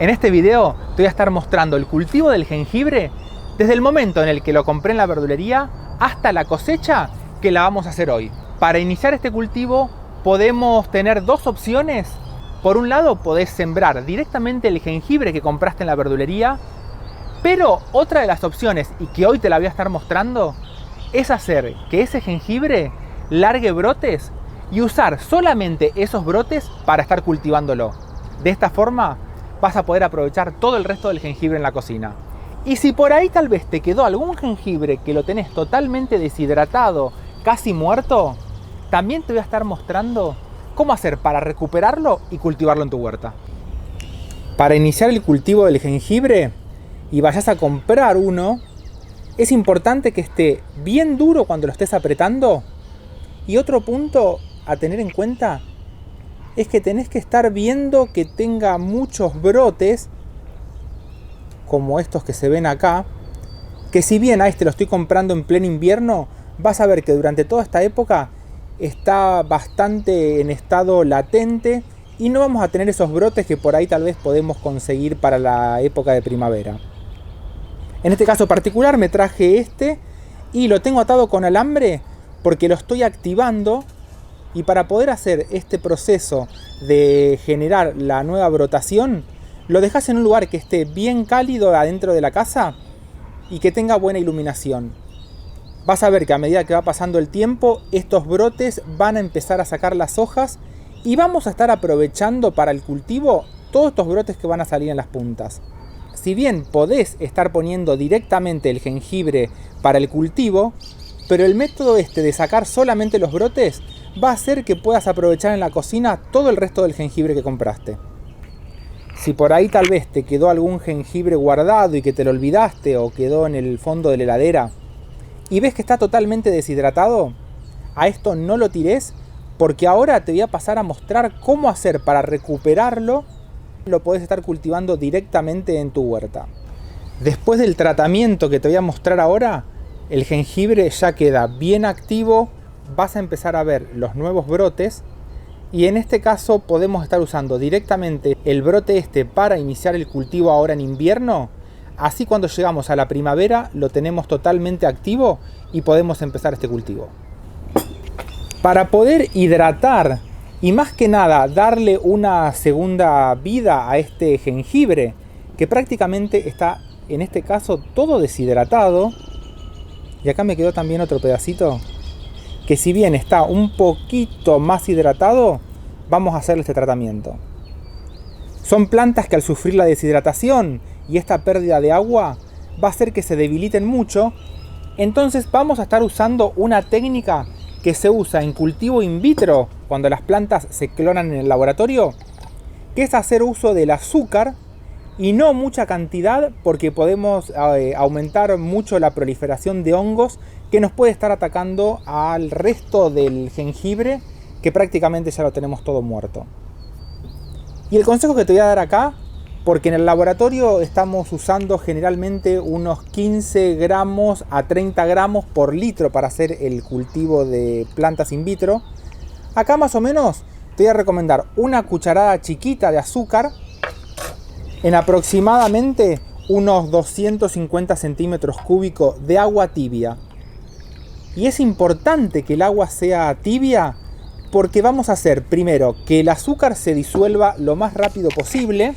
En este video te voy a estar mostrando el cultivo del jengibre desde el momento en el que lo compré en la verdulería hasta la cosecha que la vamos a hacer hoy. Para iniciar este cultivo podemos tener dos opciones. Por un lado podés sembrar directamente el jengibre que compraste en la verdulería, pero otra de las opciones, y que hoy te la voy a estar mostrando, es hacer que ese jengibre largue brotes y usar solamente esos brotes para estar cultivándolo. De esta forma vas a poder aprovechar todo el resto del jengibre en la cocina. Y si por ahí tal vez te quedó algún jengibre que lo tenés totalmente deshidratado, casi muerto, también te voy a estar mostrando cómo hacer para recuperarlo y cultivarlo en tu huerta. Para iniciar el cultivo del jengibre y vayas a comprar uno, es importante que esté bien duro cuando lo estés apretando. Y otro punto a tener en cuenta es que tenés que estar viendo que tenga muchos brotes, como estos que se ven acá, que si bien a este lo estoy comprando en pleno invierno, vas a ver que durante toda esta época está bastante en estado latente y no vamos a tener esos brotes que por ahí tal vez podemos conseguir para la época de primavera. En este caso particular me traje este y lo tengo atado con alambre porque lo estoy activando. Y para poder hacer este proceso de generar la nueva brotación, lo dejas en un lugar que esté bien cálido adentro de la casa y que tenga buena iluminación. Vas a ver que a medida que va pasando el tiempo, estos brotes van a empezar a sacar las hojas y vamos a estar aprovechando para el cultivo todos estos brotes que van a salir en las puntas. Si bien podés estar poniendo directamente el jengibre para el cultivo, pero el método este de sacar solamente los brotes va a hacer que puedas aprovechar en la cocina todo el resto del jengibre que compraste. Si por ahí tal vez te quedó algún jengibre guardado y que te lo olvidaste o quedó en el fondo de la heladera y ves que está totalmente deshidratado, a esto no lo tires porque ahora te voy a pasar a mostrar cómo hacer para recuperarlo. Lo podés estar cultivando directamente en tu huerta. Después del tratamiento que te voy a mostrar ahora, el jengibre ya queda bien activo, vas a empezar a ver los nuevos brotes y en este caso podemos estar usando directamente el brote este para iniciar el cultivo ahora en invierno. Así cuando llegamos a la primavera lo tenemos totalmente activo y podemos empezar este cultivo. Para poder hidratar y más que nada darle una segunda vida a este jengibre que prácticamente está en este caso todo deshidratado, y acá me quedó también otro pedacito que si bien está un poquito más hidratado, vamos a hacerle este tratamiento. Son plantas que al sufrir la deshidratación y esta pérdida de agua va a hacer que se debiliten mucho. Entonces vamos a estar usando una técnica que se usa en cultivo in vitro cuando las plantas se clonan en el laboratorio, que es hacer uso del azúcar y no mucha cantidad porque podemos aumentar mucho la proliferación de hongos que nos puede estar atacando al resto del jengibre que prácticamente ya lo tenemos todo muerto. Y el consejo que te voy a dar acá, porque en el laboratorio estamos usando generalmente unos 15 gramos a 30 gramos por litro para hacer el cultivo de plantas in vitro, acá más o menos te voy a recomendar una cucharada chiquita de azúcar en aproximadamente unos 250 centímetros cúbicos de agua tibia. Y es importante que el agua sea tibia porque vamos a hacer primero que el azúcar se disuelva lo más rápido posible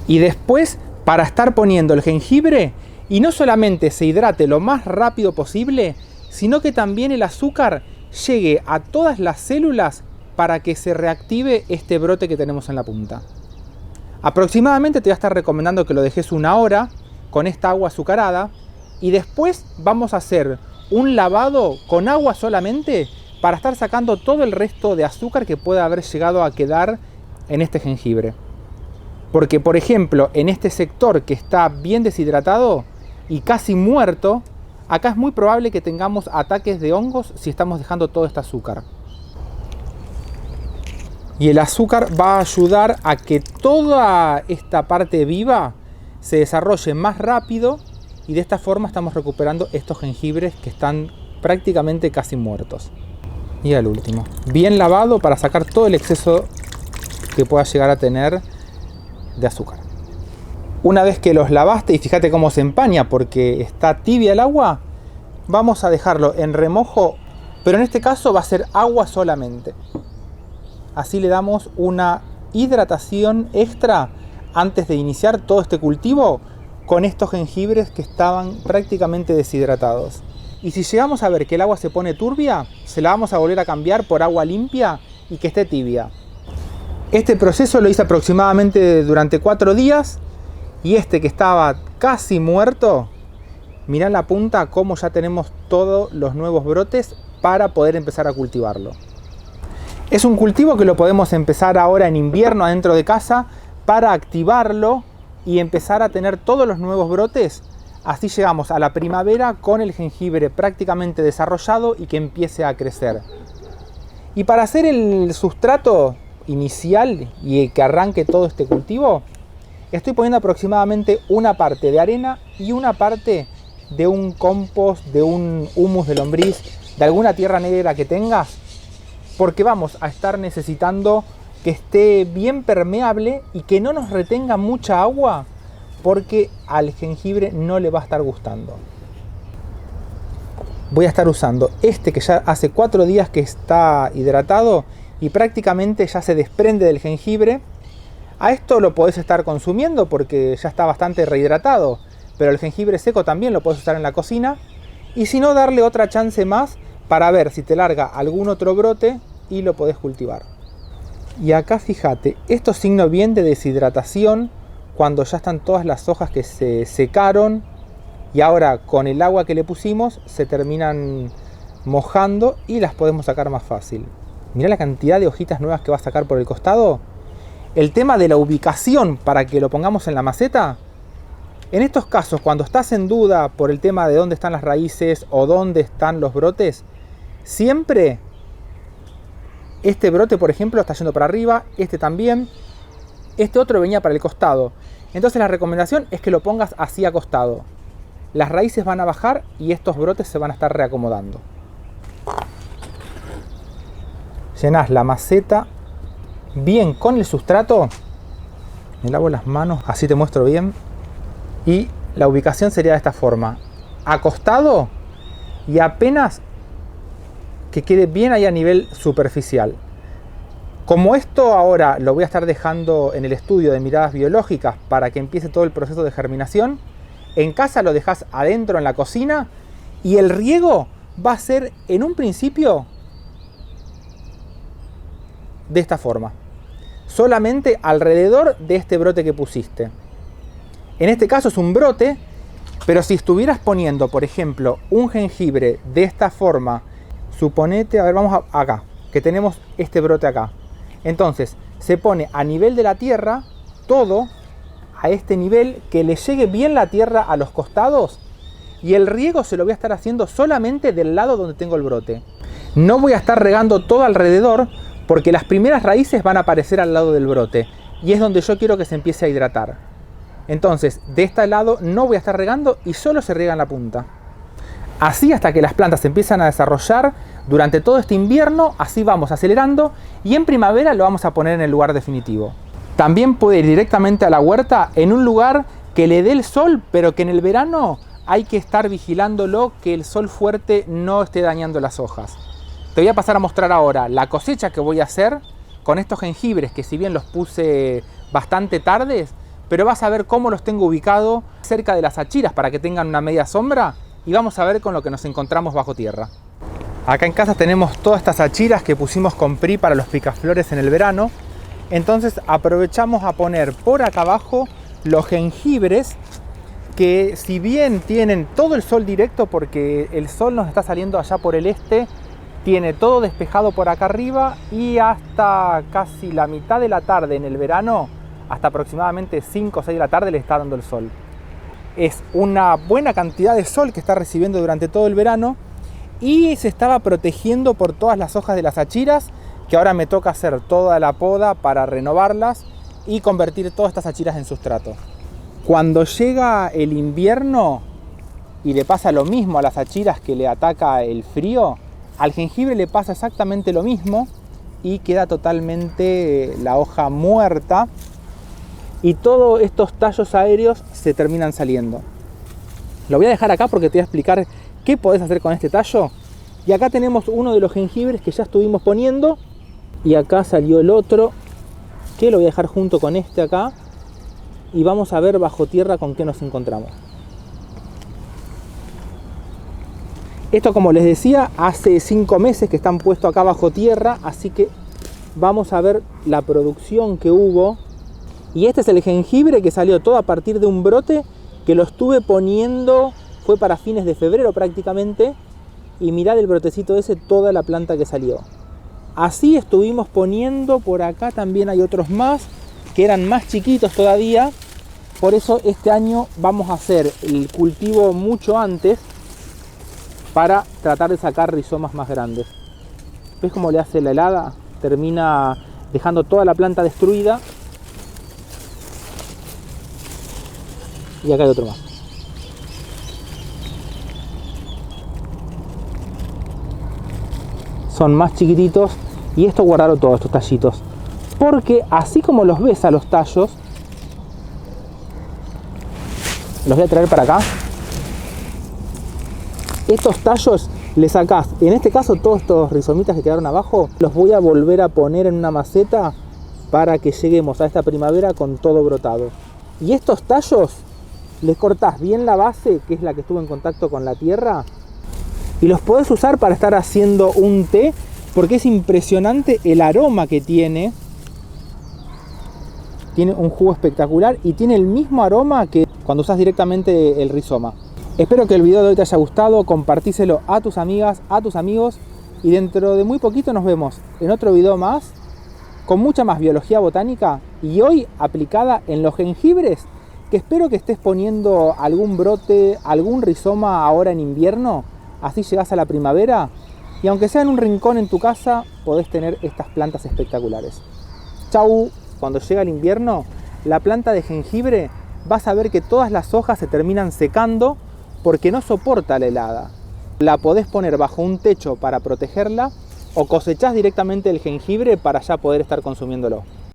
y después para estar poniendo el jengibre y no solamente se hidrate lo más rápido posible, sino que también el azúcar llegue a todas las células para que se reactive este brote que tenemos en la punta. Aproximadamente te voy a estar recomendando que lo dejes una hora con esta agua azucarada y después vamos a hacer un lavado con agua solamente para estar sacando todo el resto de azúcar que pueda haber llegado a quedar en este jengibre. Porque por ejemplo en este sector que está bien deshidratado y casi muerto, acá es muy probable que tengamos ataques de hongos si estamos dejando todo este azúcar. Y el azúcar va a ayudar a que toda esta parte viva se desarrolle más rápido y de esta forma estamos recuperando estos jengibres que están prácticamente casi muertos. Y al último, bien lavado para sacar todo el exceso que pueda llegar a tener de azúcar. Una vez que los lavaste, y fíjate cómo se empaña porque está tibia el agua, vamos a dejarlo en remojo, pero en este caso va a ser agua solamente. Así le damos una hidratación extra antes de iniciar todo este cultivo con estos jengibres que estaban prácticamente deshidratados. Y si llegamos a ver que el agua se pone turbia, se la vamos a volver a cambiar por agua limpia y que esté tibia. Este proceso lo hice aproximadamente durante 4 días y este que estaba casi muerto, mirá en la punta cómo ya tenemos todos los nuevos brotes para poder empezar a cultivarlo. Es un cultivo que lo podemos empezar ahora en invierno adentro de casa para activarlo y empezar a tener todos los nuevos brotes. Así llegamos a la primavera con el jengibre prácticamente desarrollado y que empiece a crecer. Y para hacer el sustrato inicial y que arranque todo este cultivo, estoy poniendo aproximadamente una parte de arena y una parte de un compost, de un humus de lombriz, de alguna tierra negra que tengas, porque vamos a estar necesitando que esté bien permeable y que no nos retenga mucha agua, porque al jengibre no le va a estar gustando. Voy a estar usando este que ya hace 4 días que está hidratado y prácticamente ya se desprende del jengibre. A esto lo podés estar consumiendo porque ya está bastante rehidratado, pero el jengibre seco también lo podés usar en la cocina, y si no, darle otra chance más para ver si te larga algún otro brote y lo podés cultivar. Y acá fíjate, esto es signo bien de deshidratación cuando ya están todas las hojas que se secaron y ahora con el agua que le pusimos se terminan mojando y las podemos sacar más fácil. Mirá la cantidad de hojitas nuevas que va a sacar por el costado. El tema de la ubicación para que lo pongamos en la maceta, en estos casos cuando estás en duda por el tema de dónde están las raíces o dónde están los brotes, siempre este brote, por ejemplo, está yendo para arriba, este también, este otro venía para el costado. Entonces la recomendación es que lo pongas así acostado. Las raíces van a bajar y estos brotes se van a estar reacomodando. Llenás la maceta bien con el sustrato. Me lavo las manos, así te muestro bien. Y la ubicación sería de esta forma. Acostado y apenas que quede bien ahí a nivel superficial. Como esto ahora lo voy a estar dejando en el estudio de miradas biológicas para que empiece todo el proceso de germinación, en casa lo dejas adentro en la cocina y el riego va a ser en un principio de esta forma. Solamente alrededor de este brote que pusiste. En este caso es un brote, pero si estuvieras poniendo, por ejemplo, un jengibre de esta forma, suponete, a ver, vamos acá, que tenemos este brote acá. Entonces, se pone a nivel de la tierra, todo a este nivel, que le llegue bien la tierra a los costados, y el riego se lo voy a estar haciendo solamente del lado donde tengo el brote. No voy a estar regando todo alrededor, porque las primeras raíces van a aparecer al lado del brote, y es donde yo quiero que se empiece a hidratar. Entonces, de este lado no voy a estar regando y solo se riega en la punta. Así hasta que las plantas se empiezan a desarrollar durante todo este invierno, así vamos acelerando y en primavera lo vamos a poner en el lugar definitivo. También puede ir directamente a la huerta en un lugar que le dé el sol, pero que en el verano hay que estar vigilándolo, que el sol fuerte no esté dañando las hojas. Te voy a pasar a mostrar ahora la cosecha que voy a hacer con estos jengibres, que si bien los puse bastante tardes, pero vas a ver cómo los tengo ubicados cerca de las achiras para que tengan una media sombra. Y vamos a ver con lo que nos encontramos bajo tierra. Acá en casa tenemos todas estas achiras que pusimos con PRI para los picaflores en el verano. Entonces aprovechamos a poner por acá abajo los jengibres que, si bien tienen todo el sol directo, porque el sol nos está saliendo allá por el este, tiene todo despejado por acá arriba y hasta casi la mitad de la tarde en el verano, hasta aproximadamente 5 o 6 de la tarde le está dando el sol. Es una buena cantidad de sol que está recibiendo durante todo el verano y se estaba protegiendo por todas las hojas de las achiras, que ahora me toca hacer toda la poda para renovarlas y convertir todas estas achiras en sustrato. Cuando llega el invierno y le pasa lo mismo a las achiras, que le ataca el frío, al jengibre le pasa exactamente lo mismo y queda totalmente la hoja muerta. y todos estos tallos aéreos se terminan saliendo. Lo voy a dejar acá porque te voy a explicar qué podés hacer con este tallo. Y acá tenemos uno de los jengibres que ya estuvimos poniendo, y acá salió el otro, que lo voy a dejar junto con este acá, y vamos a ver bajo tierra con qué nos encontramos. Esto, como les decía, hace 5 meses que están puestos acá bajo tierra, así que vamos a ver la producción que hubo. Y este es el jengibre que salió todo a partir de un brote que lo estuve poniendo, fue para fines de febrero prácticamente, y mirad el brotecito ese, toda la planta que salió. Así estuvimos poniendo, por acá también hay otros más, que eran más chiquitos todavía, por eso este año vamos a hacer el cultivo mucho antes, para tratar de sacar rizomas más grandes. ¿Ves cómo le hace la helada? Termina dejando toda la planta destruida. Y acá hay otro más. Son más chiquititos, y esto guardaron todos estos tallitos. Porque así como los ves a los tallos, los voy a traer para acá. Estos tallos le sacás, en este caso todos estos rizomitas que quedaron abajo, los voy a volver a poner en una maceta para que lleguemos a esta primavera con todo brotado. Y estos tallos les cortás bien la base, que es la que estuvo en contacto con la tierra, y los podés usar para estar haciendo un té, porque es impresionante el aroma que tiene. Tiene un jugo espectacular y tiene el mismo aroma que cuando usas directamente el rizoma. Espero que el video de hoy te haya gustado, compartíselo a tus amigas, a tus amigos, y dentro de muy poquito nos vemos en otro video más, con mucha más biología botánica, y hoy aplicada en los jengibres, que espero que estés poniendo algún brote, algún rizoma ahora en invierno, así llegás a la primavera, y aunque sea en un rincón en tu casa, podés tener estas plantas espectaculares. Chau. Cuando llega el invierno, la planta de jengibre, vas a ver que todas las hojas se terminan secando, porque no soporta la helada. La podés poner bajo un techo para protegerla, o cosechás directamente el jengibre para ya poder estar consumiéndolo.